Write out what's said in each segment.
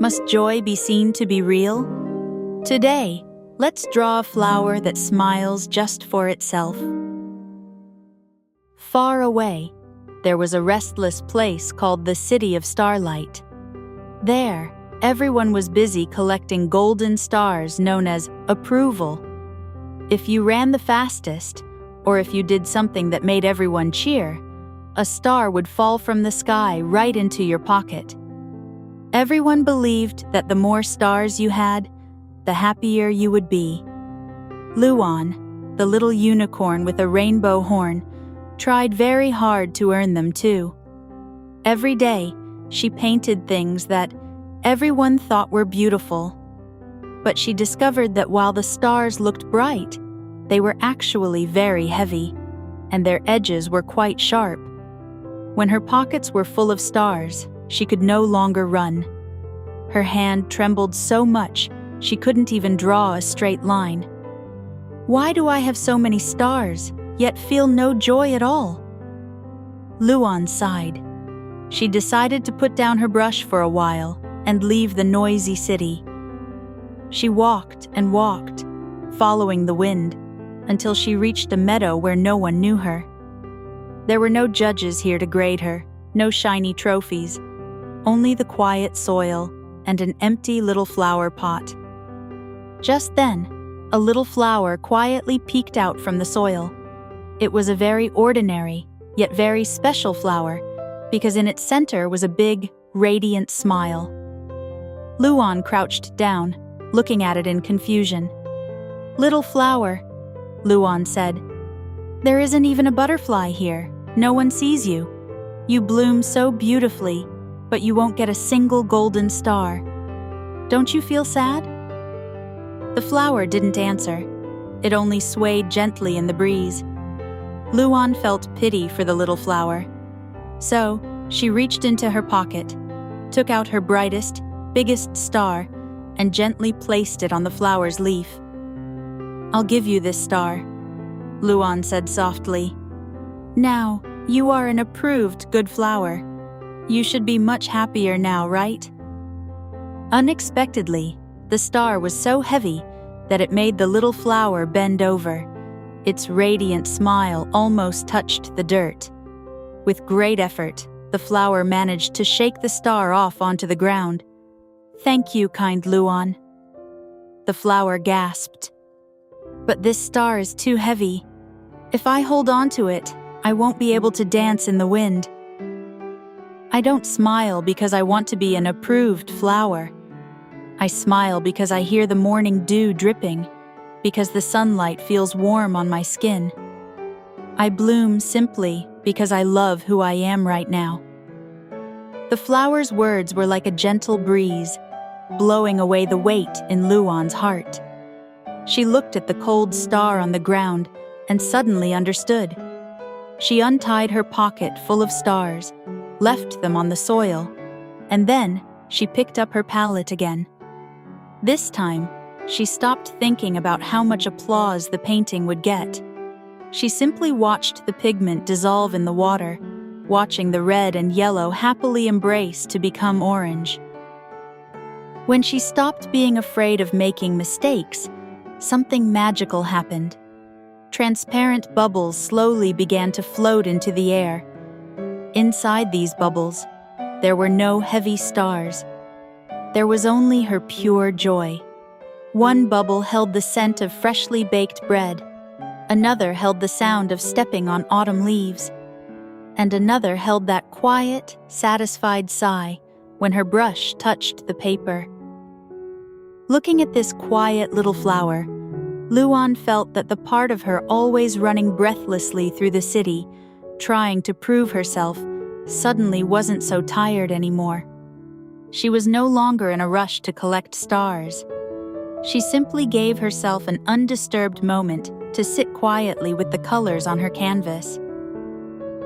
Must joy be seen to be real? Today, let's draw a flower that smiles just for itself. Far away, there was a restless place called the City of Starlight. There, everyone was busy collecting golden stars known as approval. If you ran the fastest, or if you did something that made everyone cheer, a star would fall from the sky right into your pocket. Everyone believed that the more stars you had, the happier you would be. Luan, the little unicorn with a rainbow horn, tried very hard to earn them too. Every day, she painted things that everyone thought were beautiful. But she discovered that while the stars looked bright, they were actually very heavy, and their edges were quite sharp. When her pockets were full of stars, she could no longer run. Her hand trembled so much, she couldn't even draw a straight line. Why do I have so many stars, yet feel no joy at all? Luan sighed. She decided to put down her brush for a while and leave the noisy city. She walked and walked, following the wind, until she reached a meadow where no one knew her. There were no judges here to grade her, no shiny trophies, only the quiet soil and an empty little flower pot. Just then, a little flower quietly peeked out from the soil. It was a very ordinary, yet very special flower, because in its center was a big, radiant smile. Luan crouched down, looking at it in confusion. "Little flower," Luan said, "there isn't even a butterfly here. No one sees you. You bloom so beautifully, but you won't get a single golden star. Don't you feel sad?" The flower didn't answer. It only swayed gently in the breeze. Luan felt pity for the little flower. So, she reached into her pocket, took out her brightest, biggest star, and gently placed it on the flower's leaf. "I'll give you this star," Luan said softly. "Now, you are an approved good flower. You should be much happier now, right?" Unexpectedly, the star was so heavy that it made the little flower bend over. Its radiant smile almost touched the dirt. With great effort, the flower managed to shake the star off onto the ground. "Thank you, kind Luan." The flower gasped. "But this star is too heavy. If I hold on to it, I won't be able to dance in the wind." "I don't smile because I want to be an approved flower. I smile because I hear the morning dew dripping, because the sunlight feels warm on my skin. I bloom simply because I love who I am right now." The flower's words were like a gentle breeze, blowing away the weight in Luan's heart. She looked at the cold star on the ground and suddenly understood. She untied her pocket full of stars, left them on the soil, and then she picked up her palette again. This time, she stopped thinking about how much applause the painting would get. She simply watched the pigment dissolve in the water, watching the red and yellow happily embrace to become orange. When she stopped being afraid of making mistakes, something magical happened. Transparent bubbles slowly began to float into the air. Inside these bubbles, there were no heavy stars. There was only her pure joy. One bubble held the scent of freshly baked bread. Another held the sound of stepping on autumn leaves. And another held that quiet, satisfied sigh when her brush touched the paper. Looking at this quiet little flower, Luan felt that the part of her always running breathlessly through the city, trying to prove herself, suddenly wasn't so tired anymore. She was no longer in a rush to collect stars. She simply gave herself an undisturbed moment to sit quietly with the colors on her canvas.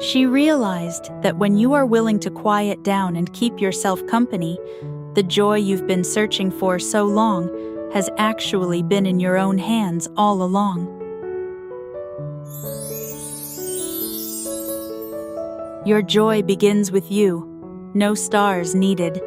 She realized that when you are willing to quiet down and keep yourself company, the joy you've been searching for so long has actually been in your own hands all along. Your joy begins with you. No stars needed.